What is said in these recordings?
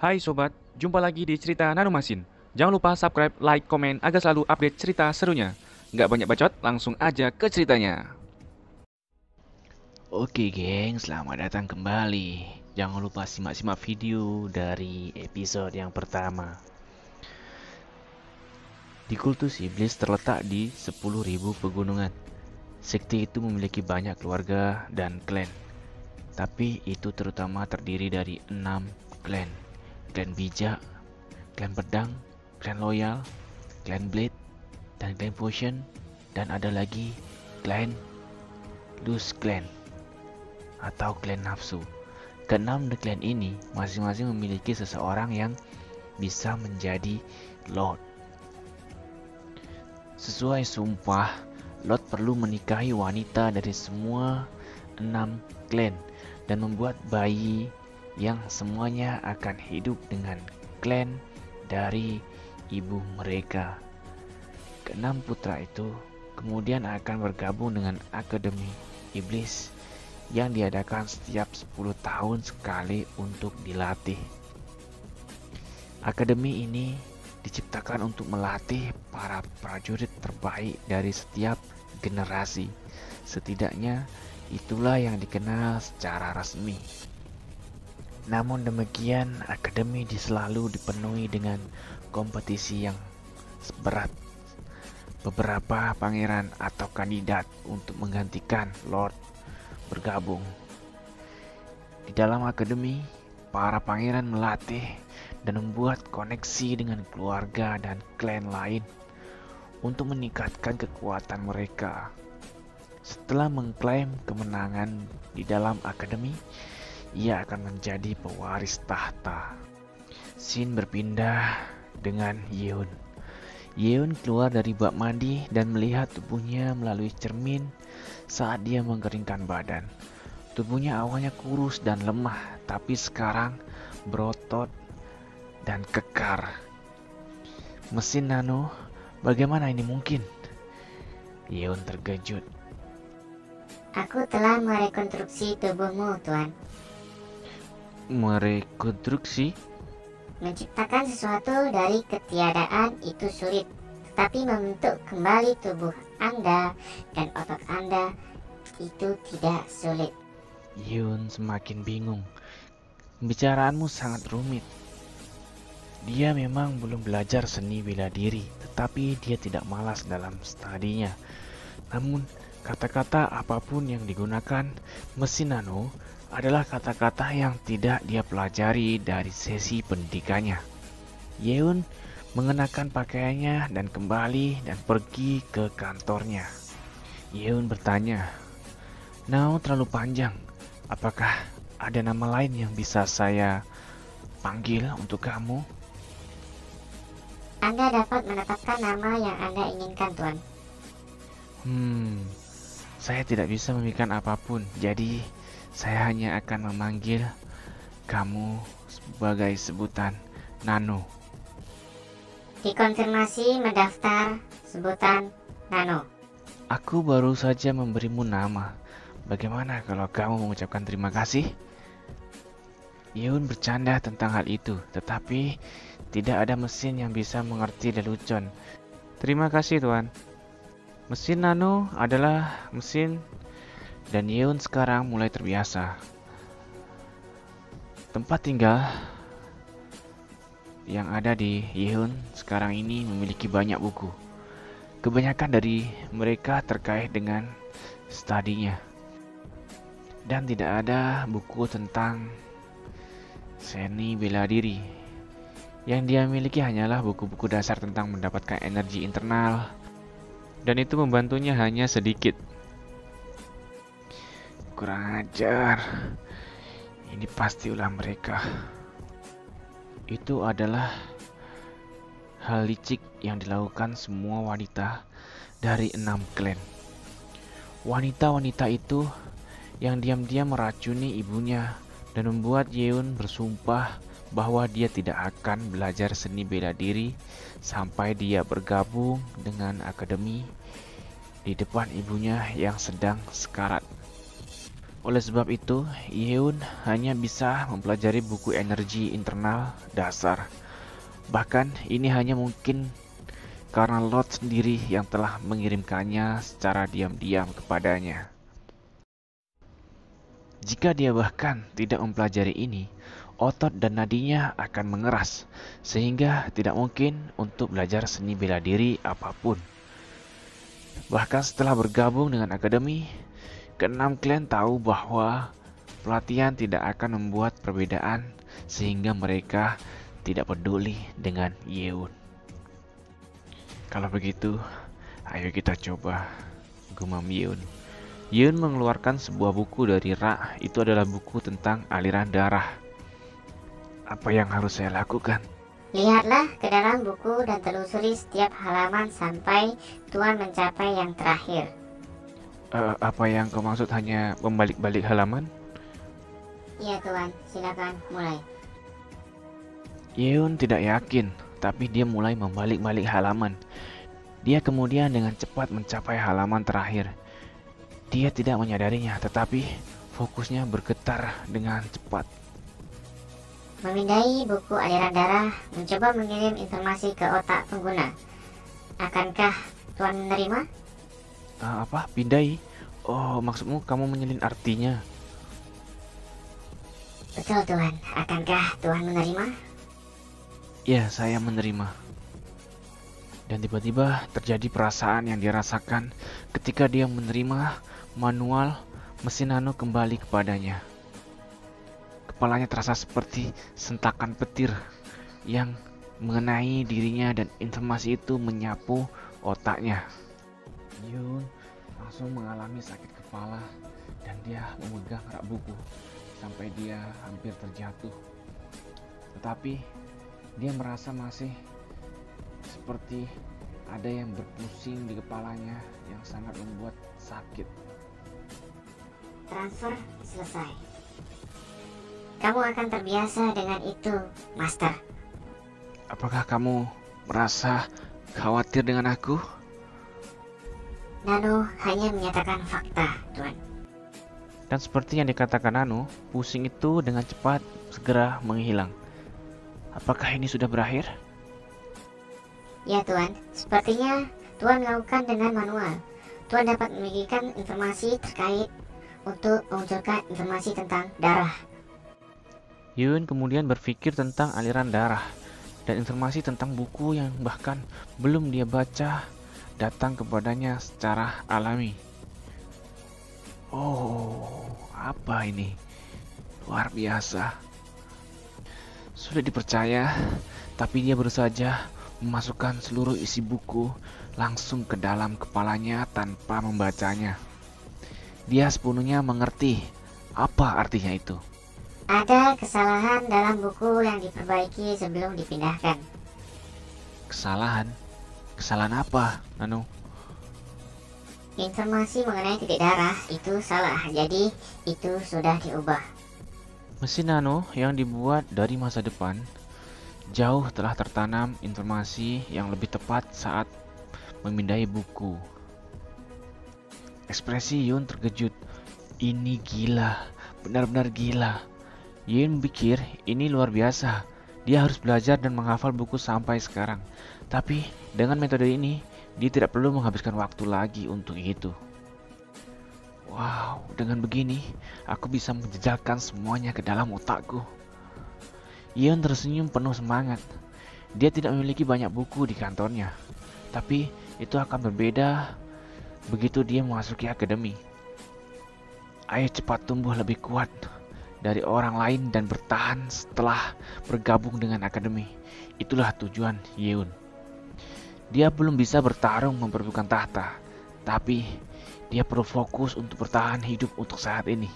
Hai sobat, jumpa lagi di cerita Nanomasin. Jangan lupa subscribe, like, komen agar selalu update cerita serunya. Nggak banyak bacot, langsung aja ke ceritanya. Oke geng, selamat datang kembali. Jangan lupa simak-simak video dari episode yang pertama. Di kultus iblis terletak di 10.000 pegunungan. Sekte itu memiliki banyak keluarga dan klan. Tapi itu terutama terdiri dari 6 klan. Klan bijak, klan pedang, klan loyal, klan blade, dan klan potion. Dan ada lagi klan loose clan atau klan nafsu. Keenam klan ini masing-masing memiliki seseorang yang bisa menjadi Lord. Sesuai sumpah, Lord perlu menikahi wanita dari semua 6 klan dan membuat bayi yang semuanya akan hidup dengan klan dari ibu mereka. Keenam putra itu kemudian akan bergabung dengan Akademi Iblis yang diadakan setiap 10 tahun sekali untuk dilatih. Akademi ini diciptakan untuk melatih para prajurit terbaik dari setiap generasi. Setidaknya itulah yang dikenal secara resmi. Namun demikian, akademi selalu dipenuhi dengan kompetisi yang berat. Beberapa pangeran atau kandidat untuk menggantikan Lord bergabung. Di dalam akademi, para pangeran melatih dan membuat koneksi dengan keluarga dan klan lain untuk meningkatkan kekuatan mereka. Setelah mengklaim kemenangan di dalam akademi, ia akan menjadi pewaris tahta. Scene berpindah dengan Yeon. Yeon keluar dari bak mandi dan melihat tubuhnya melalui cermin saat dia mengeringkan badan. Tubuhnya awalnya kurus dan lemah, tapi sekarang berotot dan kekar. Mesin nano, bagaimana ini mungkin? Yeon terkejut. Aku telah merekonstruksi tubuhmu, Tuan. Merekonstruksi? Menciptakan sesuatu dari ketiadaan itu sulit, tetapi membentuk kembali tubuh Anda dan otot Anda itu tidak sulit. Yeon semakin bingung. Pembicaraanmu sangat rumit. Dia memang belum belajar seni bela diri, tetapi dia tidak malas dalam studinya. Namun, kata-kata apapun yang digunakan mesin nano adalah kata-kata yang tidak dia pelajari dari sesi pendidikannya. Yeon mengenakan pakaiannya dan kembali dan pergi ke kantornya. Yeon bertanya, "Nao terlalu panjang. Apakah ada nama lain yang bisa saya panggil untuk kamu?" Anda dapat menetapkan nama yang Anda inginkan, Tuan. Saya tidak bisa memikirkan apapun, jadi saya hanya akan memanggil kamu sebagai sebutan Nano. Dikonfirmasi mendaftar sebutan Nano. Aku baru saja memberimu nama. Bagaimana kalau kamu mengucapkan terima kasih? Yeon bercanda tentang hal itu, tetapi tidak ada mesin yang bisa mengerti lelucon. Terima kasih Tuan. Mesin nano adalah mesin Dan Yeon sekarang mulai terbiasa. Tempat tinggal yang ada di Yeon sekarang ini memiliki banyak buku. Kebanyakan dari mereka terkait dengan studinya. Dan tidak ada buku tentang seni bela diri. Yang dia miliki hanyalah buku-buku dasar tentang mendapatkan energi internal. dan itu membantunya hanya sedikit. Kurang ajar. Ini pasti ulah mereka. Itu adalah hal licik yang dilakukan semua wanita dari 6 klan. Wanita-wanita itu yang diam-diam meracuni ibunya dan membuat Yeon bersumpah bahwa dia tidak akan belajar seni bela diri sampai dia bergabung dengan akademi di depan ibunya yang sedang sekarat. Oleh sebab itu, Yeun hanya bisa mempelajari buku energi internal dasar. Bahkan ini hanya mungkin karena Lord sendiri yang telah mengirimkannya secara diam-diam kepadanya. Jika dia bahkan tidak mempelajari ini, otot dan nadinya akan mengeras, sehingga tidak mungkin untuk belajar seni bela diri apapun. Bahkan setelah bergabung dengan akademi, keenam klan tahu bahwa pelatihan tidak akan membuat perbedaan, sehingga mereka tidak peduli dengan Yeun. Kalau begitu, ayo kita coba, gumam Yeun. Yeun mengeluarkan sebuah buku dari rak. Itu adalah buku tentang aliran darah. Apa yang harus saya lakukan? Lihatlah ke dalam buku dan telusuri setiap halaman sampai Tuan mencapai yang terakhir. Apa yang kau maksud hanya membalik-balik halaman? Iya Tuan, silakan mulai. Yeun tidak yakin, tapi dia mulai membalik-balik halaman. Dia kemudian dengan cepat mencapai halaman terakhir. Dia tidak menyadarinya, tetapi fokusnya bergetar dengan cepat. Memindai buku aliran darah, mencoba mengirim informasi ke otak pengguna. Akankah Tuan menerima? Apa? Pindai? Oh, maksudmu kamu menyelin artinya? Betul Tuan, akankah Tuan menerima? Ya, saya menerima. Dan tiba-tiba terjadi perasaan yang dirasakan ketika dia menerima manual mesin nano kembali kepadanya. Kepalanya terasa seperti sentakan petir yang mengenai dirinya dan informasi itu menyapu otaknya. Yeun langsung mengalami sakit kepala dan dia memegang rak buku sampai dia hampir terjatuh. Tetapi dia merasa masih seperti ada yang berpusing di kepalanya yang sangat membuat sakit. Transfer selesai. Kamu akan terbiasa dengan itu, Master. Apakah kamu merasa khawatir dengan aku? Nano hanya menyatakan fakta, Tuan. Dan seperti yang dikatakan Nano, pusing itu dengan cepat segera menghilang. Apakah ini sudah berakhir? Ya Tuan, sepertinya Tuan melakukan dengan manual. Tuan dapat memiliki informasi terkait untuk memunculkan informasi tentang darah. Yeun kemudian berpikir tentang aliran darah dan informasi tentang buku yang bahkan belum dia baca datang kepadanya secara alami. Oh, apa ini? Luar biasa. Sudah dipercaya, tapi dia baru saja memasukkan seluruh isi buku langsung ke dalam kepalanya tanpa membacanya. Dia sepenuhnya mengerti apa artinya itu. Ada kesalahan dalam buku yang diperbaiki sebelum dipindahkan. Kesalahan? Kesalahan apa, Nano? Informasi mengenai titik darah itu salah, jadi itu sudah diubah. Mesin nano yang dibuat dari masa depan jauh telah tertanam informasi yang lebih tepat saat memindai buku. Ekspresi Yeun terkejut. Ini gila, benar-benar gila. Yeun pikir ini luar biasa. Dia harus belajar dan menghafal buku sampai sekarang. Tapi dengan metode ini, dia tidak perlu menghabiskan waktu lagi untuk itu. Wow, dengan begini, aku bisa menjejalkan semuanya ke dalam otakku. Yeun tersenyum penuh semangat. Dia tidak memiliki banyak buku di kantornya. Tapi itu akan berbeda begitu dia memasuki akademi. Ayo cepat tumbuh lebih kuat dari orang lain dan bertahan setelah bergabung dengan akademi. Itulah tujuan Yeun. Dia belum bisa bertarung memperebutkan tahta, tapi dia perlu fokus untuk bertahan hidup untuk saat ini.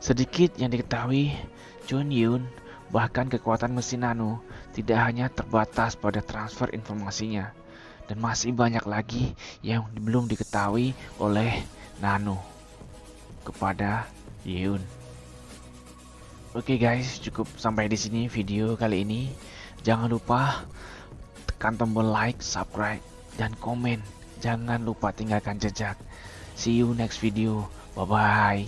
Sedikit yang diketahui, Chun Yeun bahkan kekuatan mesin nano tidak hanya terbatas pada transfer informasinya, dan masih banyak lagi yang belum diketahui oleh Nano kepada Yeun. Oke guys, cukup sampai di sini video kali ini. Jangan lupa tekan tombol like, subscribe, dan komen. Jangan lupa tinggalkan jejak. See you next video. Bye bye.